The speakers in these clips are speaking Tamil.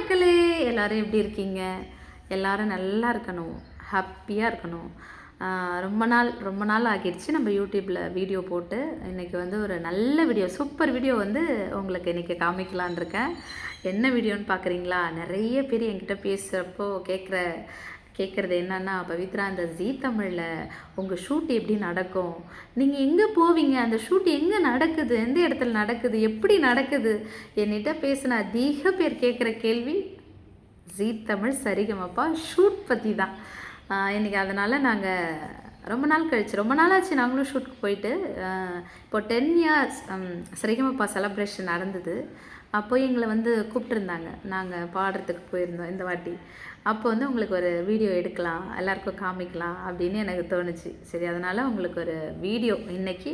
மக்களே, எல்லோரும் எப்படி இருக்கீங்க? எல்லோரும் நல்லா இருக்கணும், ஹாப்பியாக இருக்கணும். ரொம்ப நாள் ஆகிடுச்சு நம்ம யூடியூப்பில் வீடியோ போட்டு. இன்றைக்கி வந்து ஒரு நல்ல வீடியோ, சூப்பர் வீடியோ வந்து உங்களுக்கு இன்றைக்கி காமிக்கலான் இருக்கேன். என்ன வீடியோன்னு பார்க்குறீங்களா? நிறைய பேர் என்கிட்ட பேசுகிறப்போ கேட்குறது என்னன்னா, பவித்ரா அந்த ஜீ தமிழில் உங்கள் ஷூட் எப்படி நடக்கும்? நீங்கள் எங்கே போவீங்க? அந்த ஷூட் எங்கே நடக்குது? எந்த இடத்துல நடக்குது? எப்படி நடக்குது? என்கிட்ட பேசின அதிக பேர் கேட்குற கேள்வி ஜீ தமிழ் சரிகமப்பா ஷூட் பற்றி தான். இன்றைக்கி அதனால் நாங்கள் ரொம்ப நாளாச்சு நாங்களும் ஷூட்டுக்கு போயிட்டு. இப்போ 10 இயர்ஸ் சரிகமப்பா செலப்ரேஷன் நடந்தது. அப்போ எங்களை வந்து கூப்பிட்டுருந்தாங்க, நாங்கள் பாடுறதுக்கு போயிருந்தோம் இந்த வாட்டி. அப்போ வந்து உங்களுக்கு ஒரு வீடியோ எடுக்கலாம், எல்லாருக்கும் காமிக்கலாம் அப்படின்னு எனக்கு தோணுச்சு. சரி, அதனால் உங்களுக்கு ஒரு வீடியோ இன்றைக்கி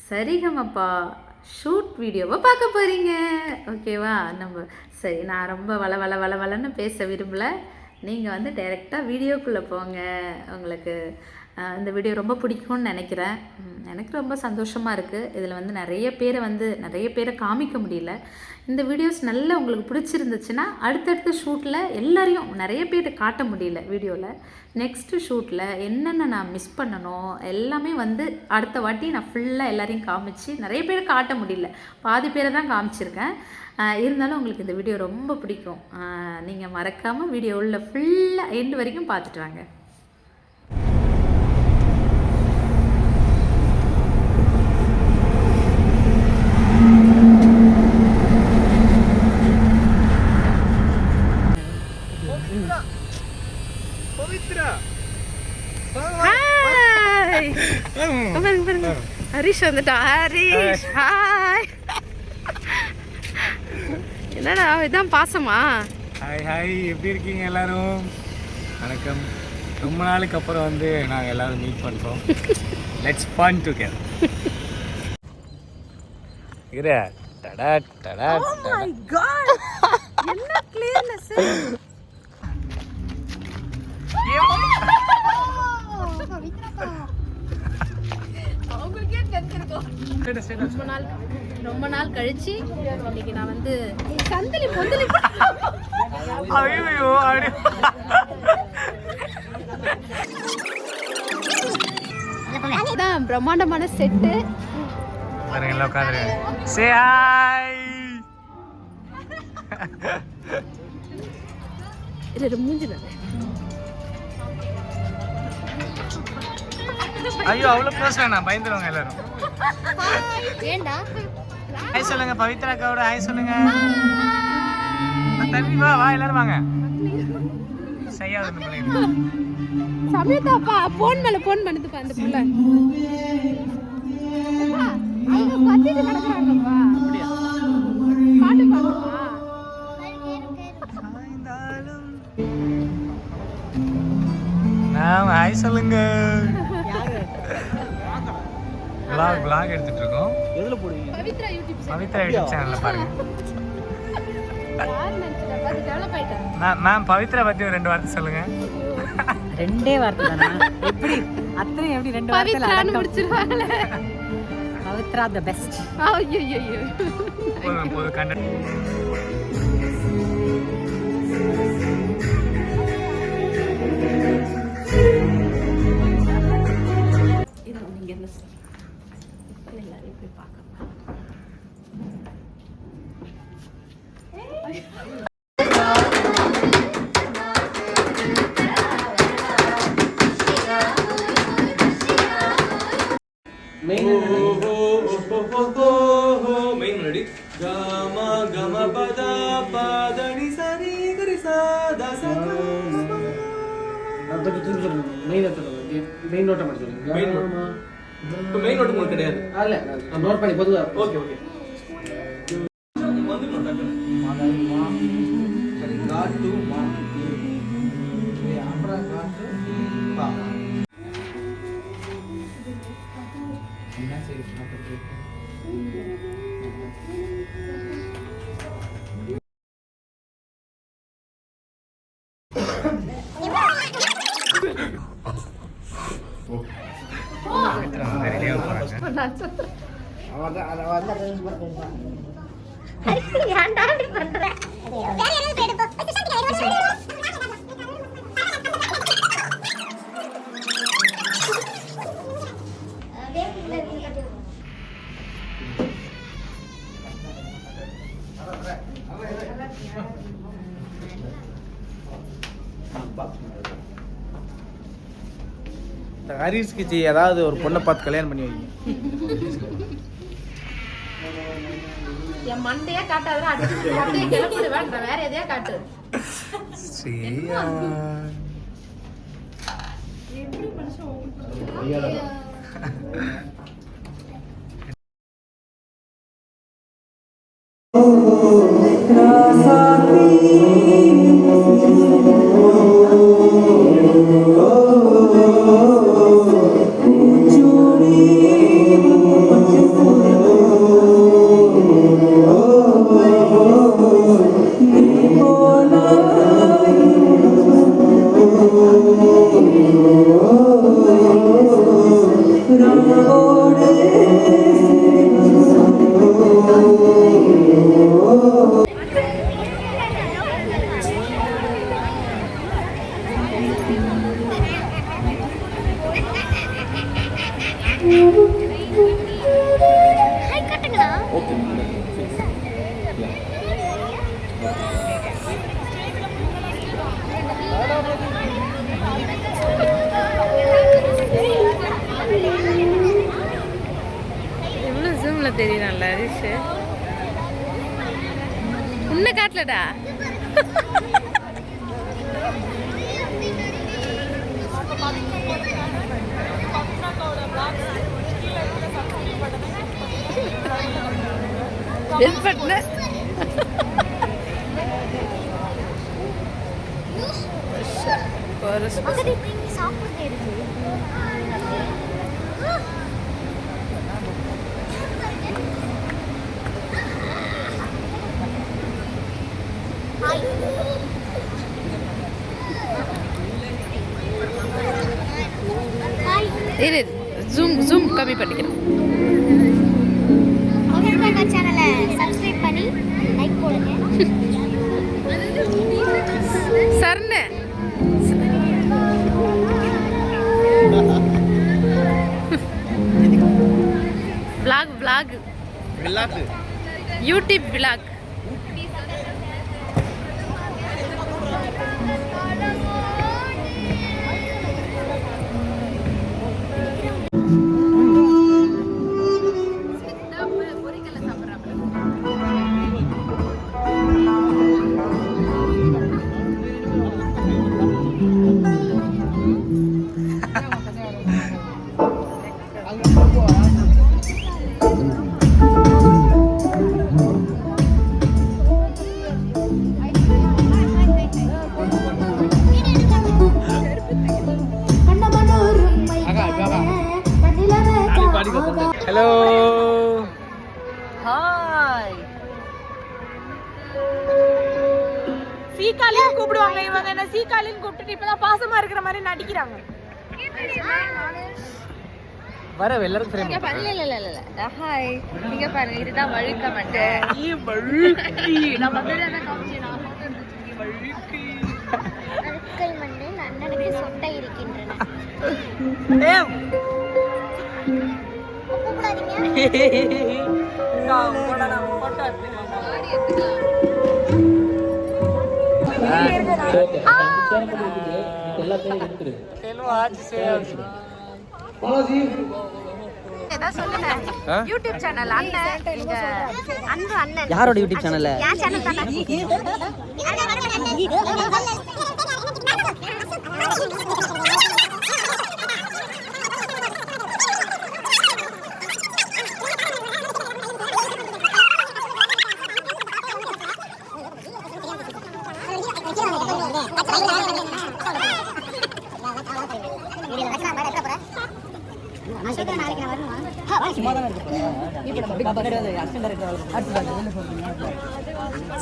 சரிகமப்பா ஷூட் வீடியோவை பார்க்க போகிறீங்க, ஓகேவா? சரி, நான் ரொம்ப வளன்னு பேச விரும்பலை. நீங்கள் வந்து டைரெக்டாக வீடியோக்குள்ளே போங்க. உங்களுக்கு இந்த வீடியோ ரொம்ப பிடிக்கும்னு நினைக்கிறேன். எனக்கு ரொம்ப சந்தோஷமாக இருக்குது. இதில் வந்து நிறைய பேரை காமிக்க முடியல. இந்த வீடியோஸ் நல்லா உங்களுக்கு பிடிச்சிருந்துச்சுன்னா அடுத்தடுத்த ஷூட்டில் எல்லாரையும் நிறைய பேர்கிட்ட காட்ட முடியல வீடியோவில். நெக்ஸ்ட்டு ஷூட்டில் என்னென்ன நான் மிஸ் பண்ணணும் எல்லாமே வந்து அடுத்த வாட்டி நான் ஃபுல்லாக எல்லாரையும் காமிச்சு, நிறைய பேரை காட்ட முடியல, பாதி பேரை தான் காமிச்சிருக்கேன். இருந்தாலும் உங்களுக்கு இந்த வீடியோ ரொம்ப பிடிக்கும். நீங்கள் மறக்காமல் வீடியோவில் ஃபுல்லாக எண்டு வரைக்கும் பார்த்துட்டு வாங்க. ஹரிஷ் வந்துட்டா. ஹரிஷ், ஹாய். என்னடா இதான் பாசமா? ஹாய், எப்படி இருக்கீங்க எல்லாரும்? வணக்கம். ரொம்ப நாளுக்கு அப்புறம் வந்து நாங்கள் எல்லாரும் மீட் பண்ணுறோம். Let's fun together. இரு. டடா டடா. Oh my god. என்ன கிளியர்னஸ். ரொம்ப நாள் கழிச்சு இன்னைக்கு நான் வந்து சந்தலி பொந்தலி. ஐயோ, அதான் பிரம்மாண்டமான செட்டு. பாருங்க, உட்காரு. Say hi. இது மூஞ்சில. ஐயோ, அவ்வளோ க்ளோஸ் வேணாம், பயந்துருவாங்க எல்லாரும். ஏண்டா? ஹாய் சொல்லுங்க பவித்ரா அக்காவோட. ஹாய் சொல்லுங்க. தம்பி வா எல்லாரும் வாங்க. சரியாவது இந்த பிள்ளைங்க. சமயத்தாப்பா போன் பண்ணுது பா அந்த புள்ள. ஐயோ, பத்திட்டு நடக்கறாங்கப்பா. அப்படியே பாட்டு பாடுவா. நான் ஹாய் சொல்லுங்க. vlog எடுத்துட்டு இருக்கோம். எதுல போடுவீங்க? பவித்ரா யூடியூப் சேனல்ல பாருங்க. மேம் பவித்ரா பத்தி ஒரு 2 வார்த்தை சொல்லுங்க. 2 வார்த்தை தானா? எப்படி அத்தனை எப்படி 2 வார்த்தைல அடக்க முடிச்சிருவாங்களே. Pavithra the best. ஐயோ போது கண்ட. Main ready. கம கம பத பதனி சரி கரி சதா சக. அது திருப்பி சொல்லுங்க. மெயின் நோட்டை மட்டும் சொல்லுங்க. மெயின் நோட் உங்களுக்கு கிடையாது. இல்ல, நான் நோட் பண்ணி பொதுவா. ஓகே வந்து நோட் பண்ணு. காட் டு மா. அப்புறம் காட் பா. என்ன செய்யணும்? அதான் அதை வந்து ஏன்டா இப்படி பண்ற? வேற என்ன எடுப்போம். இந்த ஹரிஷ்க்கு ஏதாவது ஒரு பொண்ணை பார்த்து கல்யாணம் பண்ணி வைங்க. என் மண்டையா காட்டாதடா, அடிச்சு அப்படியே கிளம்பிடு வேண்டாம், வேற எதையா காட்டு. சரியா எப்படி மனுஷன் தெரியல ஹரிஷ் உன்னை காட்டலடா. இரு ஜூம் கம்மி பண்ணிக்கிறேன். சேனலை சப்ஸ்கிரைப் பண்ணி லைக் போடுங்க. சர்னு vlog YouTube vlog. Hello hi. சீகாலின்னு கூப்பிடுவாங்க இவங்க, என்ன சீகாலின்னு கூப்பிட்டுட்டு இப்பதான் பாசமா இருக்கிற மாதிரி நடிக்கிறாங்க. வர எல்லாரும் தெரியும். ஹாய், நீங்க பாருங்க, இதுதான் வழுக்க மாட்டேன். அழுக்கை மண்ணில் அண்ணனுக்கு சொட்டை இருக்கின்றன. யூடியூப் சேனல் அண்ணன், அன்பு அண்ணன். யாரோட யூடியூப் சேனல்ல? என் சேனல் தானே.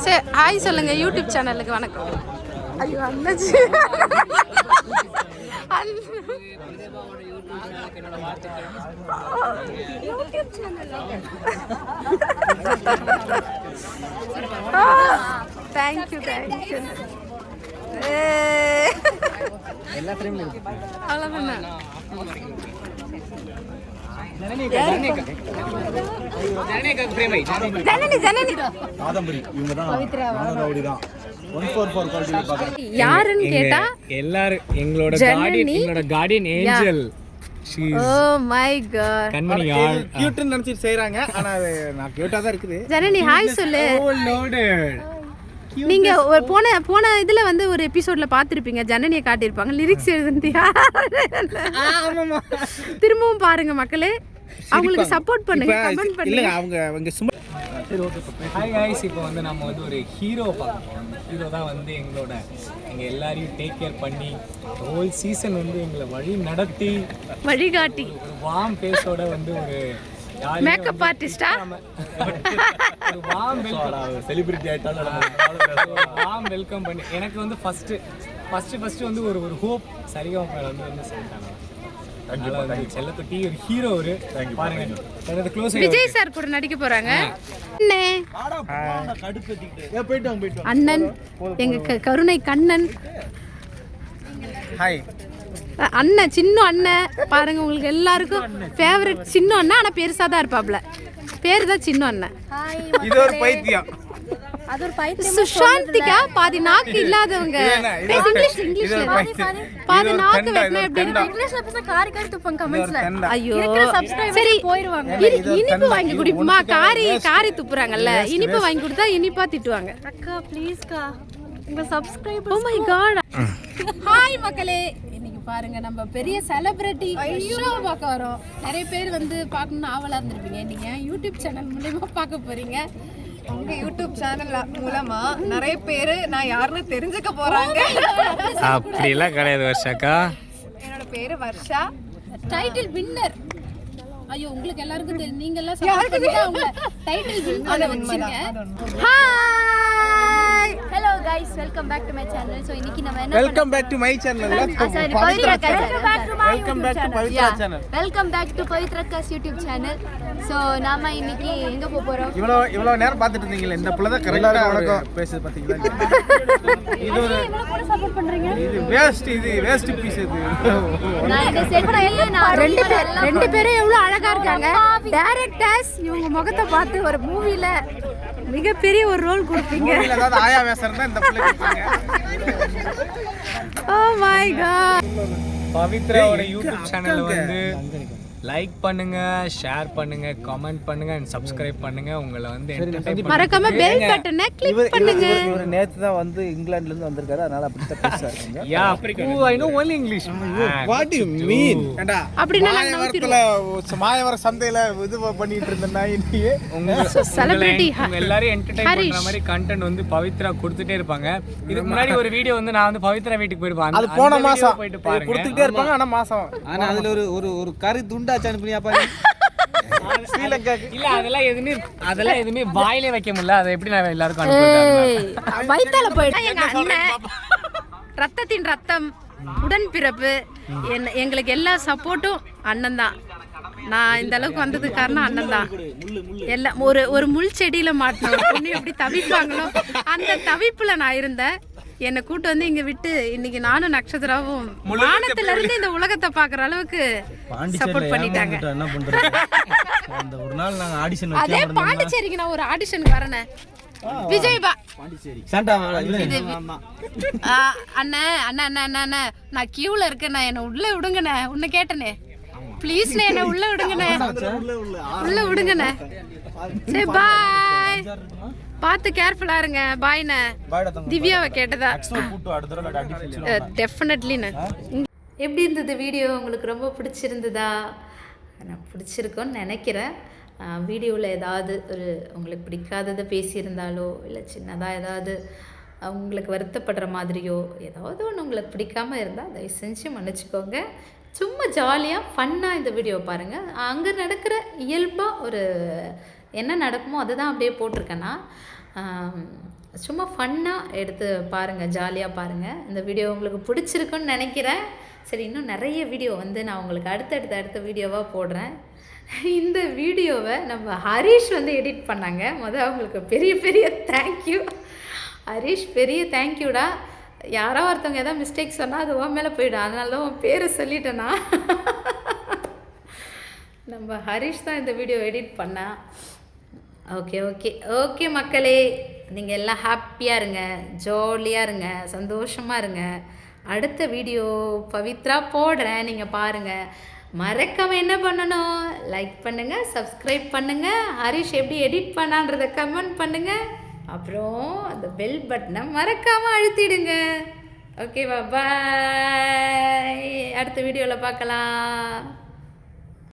சரி, ஹாய் சொல்லுங்க யூடியூப் சேனலுக்கு. வணக்கம். ஐயோ அண்ணாச்சி, யூடியூப் சேனல். தேங்க்யூ. எல்லா ஃப்ரேம்லயும் அவ்வளோதானே. காதம்பரி இவங்க தான் ரவுடி தான் 144 குவாலிட்டி பார்க்குறேன். யாருன்னு கேட்டா எல்லாரும் எங்களோட Janani. Guardian angel. Oh my god. கண்மணி கியூட்னு நினைச்சிட்டு செய்றாங்க, ஆனா அது நான் கியூட்டா தான் இருக்குது. ஜனனி ஹாய் சொல்லு. லோடட். நீங்க ஒரு போன இதுல வந்து ஒரு எபிசோட்ல பாத்திருப்பீங்க, ஜனனியை காட்டியிருப்பாங்க லிரிக்ஸ் எழுதுந்தியா. திரும்பவும் பாருங்க மக்களே, அவங்களுக்கு சப்போர்ட் பண்ணுங்க, கமெண்ட் இல்ல பண்ணுங்க. அவங்க சும்மா ஹாய் गाइस, இப்போ வந்து நம்ம வந்து ஒரு ஹீரோ பார்க்கறோம். ஹீரோ தான் வந்து எங்க எல்லாரையும் டேக் கேர் பண்ணி ஹோல் சீசன் வந்து எங்களை வழி நடத்தி வழிகாட்டி ஒரு வார்ம் ஃபேஸோட வந்து ஒரு மேக்கப் ஆர்டிஸ்டா. ஒரு வார்ம் வெல்கம் செலிபிரிட்டி ஆயிட்டாலும் வார்ம் வெல்கம் பண்ணி எனக்கு வந்து ஃபர்ஸ்ட் வந்து ஒரு ஹோப் சரிகமா வந்து சென்டானா. அதனால வந்து செல்லக்குட்டி ஒரு ஹீரோ ஒரு பாருங்க. அது க்ளோஸ் விஜய் சார் கூட நடிக்க போறாங்க. அண்ணே போயிட்டு அண்ணன் எங்க கருணை கண்ணன் ஹாய். அண்ணன் சின்ன அண்ணன் பாருங்க, உங்களுக்கு எல்லாருக்கும் ஃபேவரட் சின்ன அண்ணன். ஆனா பெருசா தான் இருப்பாப்ல, பேர் தான் சின்ன அண்ணன். இது ஒரு பைத்தியம். அது ஒரு பைத்தியம். சுஷாந்திகா பாதி நாக்கு இல்லாதவங்க. இங்கிலீஷ்ல பாதி நாக்கு வெட்டினா எப்படி இருக்கும்? இங்கிலீஷ்ல பேச காரி காரி துப்பங்க கமெண்ட்ஸ்ல. ஐயோ சப்ஸ்கிரைபர் சரி போயிடுவாங்க. இனிப்பு வாங்கி குடிப்புமா. காரி துப்புறாங்கல்ல, இனிப்பு வாங்கி கொடுத்தா இனிப்பா திட்டுவாங்க. அக்கா ப்ளீஸ் கா, உங்க subscriber. Oh my god. Hi மக்களே, இன்னைக்கு பாருங்க நம்ம பெரிய செலிபிரிட்டி ஷோ பார்க்க வரோம். நிறைய பேர் வந்து பார்க்கணும்னு ஆவலா இருந்திருப்பீங்க. நீங்க யூடியூப் சேனல் மூலமா பார்க்க போறீங்க. உங்க யூடியூப் சேனல் மூலமா நிறைய பேர் நான் யாருன்னு தெரிஞ்சுக்க போறாங்க. அப்படிலாம் கிடையாது வர்ஷாக்கா. என்னோட பேரு வர்ஷா, டைட்டில் வின்னர். ஐயோ உங்களுக்கு எல்லாருக்கும் தெரியும், நீங்க எல்லாம் சப்போர்ட் பண்ணிட்டா உங்க டைட்டில் வின்னர் வச்சிருங்க. Hi hello guys, welcome back to my channel. So இன்னைக்கு நம்ம என்ன welcome back to my channel. Sorry Pavithra அக்கா welcome back to Pavithra channel. Welcome back to Pavithra அக்காஸ் யூடியூப் சேனல். சோ நாம இன்னைக்கு எங்க போறோம்? இவ்வளவு நேரம் பார்த்துட்டு இருந்தீங்களே, இந்த புள்ள தான் கரெக்ட்டா வணக்கம் பேசுது பாத்தீங்களா? இது ஒரு சப்போர்ட் பண்றீங்க. இது வேஸ்ட் பீஸ் இது. நான் இந்த செட் பண்ணல. நான் ரெண்டு பேரும் எவ்வளவு அழகா இருக்காங்க. டைரக்டர்ஸ் இவங்க முகத்தை பார்த்து ஒரு மூவில மிகப்பெரிய ஒரு ரோல் கொடுப்பீங்க. மூவில ஏதாவது ஆயா வேசறதா இந்த புள்ள கேட்பாங்க. Oh my God. பவித்ராவோட யூடியூப் சேனலை வந்து லைக் பண்ணுங்க, ஷேர் பண்ணுங்க, கமெண்ட் பண்ணுங்க அண்ட் சப்ஸ்கிரைப் பண்ணுங்க. உங்களை வந்து entertain மறக்காம பெல் பட்டனை கிளிக் பண்ணுங்க. இவர் நேத்து தான் வந்து இங்கிலாந்துல இருந்து வந்திருக்காரு, அதனால அப்படி தான் பேசுறாங்க. Yeah, I know only English. What do you mean? ஏண்டா அப்படினா நான் மாயவரத்துல மாயவர சந்தையில இது பண்ணிட்டு இருந்தேன்னா இன்னையே செலிபிரிட்டி உங்க எல்லாரையும் என்டர்டெயின் பண்ற மாதிரி கண்டென்ட் வந்து பவித்ரா கொடுத்துட்டே இருப்பாங்க. இதுக்கு முன்னாடி ஒரு வீடியோ வந்து நான் வந்து பவித்ரா வீட்டுக்கு போயிருப்பேன். அது போன மாசம் போயிட்டு பாருங்க. கொடுத்துட்டே இருப்பாங்க. ஆனா மாசம் ஆனா அதுல ஒரு கறி துண்டாச்சு அனுப்புனியா பாரு. ஸ்ரீலங்காக்கு இல்ல அதெல்லாம் எதுவுமே வாயிலே வைக்க முடியல. அதை எப்படி நான் எல்லாருக்கும் அனுப்புறது? வயித்தால போயிட்டா எங்க அண்ணன் ரத்தத்தின் ரத்தம் உடன்பிறப்பு. எங்களுக்கு எல்லா சப்போர்ட்டும் அண்ணன் தான். நான் இந்த அளவுக்கு வந்ததுக்கு காரணம் அண்ணன் தான். எல்லாம் ஒரு முள் செடியில மாட்டின ஒரு பொண்ணு எப்படி தவிப்பாங்களோ அந்த தவிப்புல நான் இருந்தேன். என்னை கூட்டு வந்து இங்க விட்டு இன்னைக்கு நானும் நட்சத்திராவும் வானத்துல இருந்து இந்த உலகத்தை பாக்குற அளவுக்கு சப்போர்ட் பண்ணிட்டாங்க. என்ன பண்றது? அந்த ஒரு நாள் நாங்க ஆடிஷன் அதே பாண்டிச்சேரிக்கு நான் ஒரு ஆடிஷனுக்கு வரேன். விஜய்பா அண்ணா நான் கியூல இருக்கேன், என்ன உள்ள விடுங்கண்ணே. உன்னை கேட்டனே ப்ளீஸ்ண்ணே, என்ன உள்ள விடுங்கண்ணே, உள்ள விடுங்கண்ணே. சரி பாய், பார்த்து கேர்ஃபுல்லா இருங்க. பாய்ண்ணே. திவ்யாவை கேட்டதா? டெஃபினெட்லிண்ணே. எப்படி இருந்தது வீடியோ? உங்களுக்கு ரொம்ப பிடிச்சிருந்ததா? நான் பிடிச்சிருக்கோன்னு நினைக்கிறேன். வீடியோவில் ஏதாவது ஒரு உங்களுக்கு பிடிக்காததை பேசியிருந்தாலோ இல்லை சின்னதாக ஏதாவது உங்களுக்கு வருத்தப்படுற மாதிரியோ ஏதாவது ஒன்று உங்களுக்கு பிடிக்காமல் இருந்தால் தயவு செஞ்சு மன்னிச்சிக்கோங்க. சும்மா ஜாலியாக ஃபன்னாக இந்த வீடியோ பாருங்கள். அங்கே நடக்கிற இயல்பாக ஒரு என்ன நடக்குமோ அதை தான் அப்படியே போட்டிருக்கேன்னா, சும்மா ஃபன்னாக எடுத்து பாருங்கள், ஜாலியாக பாருங்கள். இந்த வீடியோ உங்களுக்கு பிடிச்சிருக்குன்னு நினைக்கிறேன். சரி, இன்னும் நிறைய வீடியோ வந்து நான் உங்களுக்கு அடுத்த வீடியோவாக போடுறேன். இந்த வீடியோவை நம்ம ஹரிஷ் வந்து எடிட் பண்ணாங்க. அவங்களுக்கு பெரிய தேங்க்யூ ஹரிஷ், பெரிய தேங்க்யூடா. யாரோ ஒருத்தவங்க ஏதாவது மிஸ்டேக் சொன்னால் அது உன் மேலே போயிடும், அதனால தான் உன் பேரை சொல்லிட்டேன்னா. நம்ம ஹரிஷ் தான் இந்த வீடியோ எடிட் பண்ணா. ஓகே ஓகே ஓகே மக்களே, நீங்கள் எல்லாம் ஹாப்பியாக இருங்க, ஜாலியாக இருங்க, சந்தோஷமாக இருங்க. அடுத்த வீடியோ பவித்ரா போடுறேன், நீங்கள் பாருங்கள். மறக்காம என்ன பண்ணணும், லைக் பண்ணுங்கள், சப்ஸ்கிரைப் பண்ணுங்கள், ஹரிஷ் எப்படி எடிட் பண்ணான்றதை கமெண்ட் பண்ணுங்கள். அப்புறம் அந்த பெல் பட்டனை மறக்காமல் அழுத்திடுங்க. ஓகேவா, பாய். அடுத்த வீடியோவில் பார்க்கலாம்.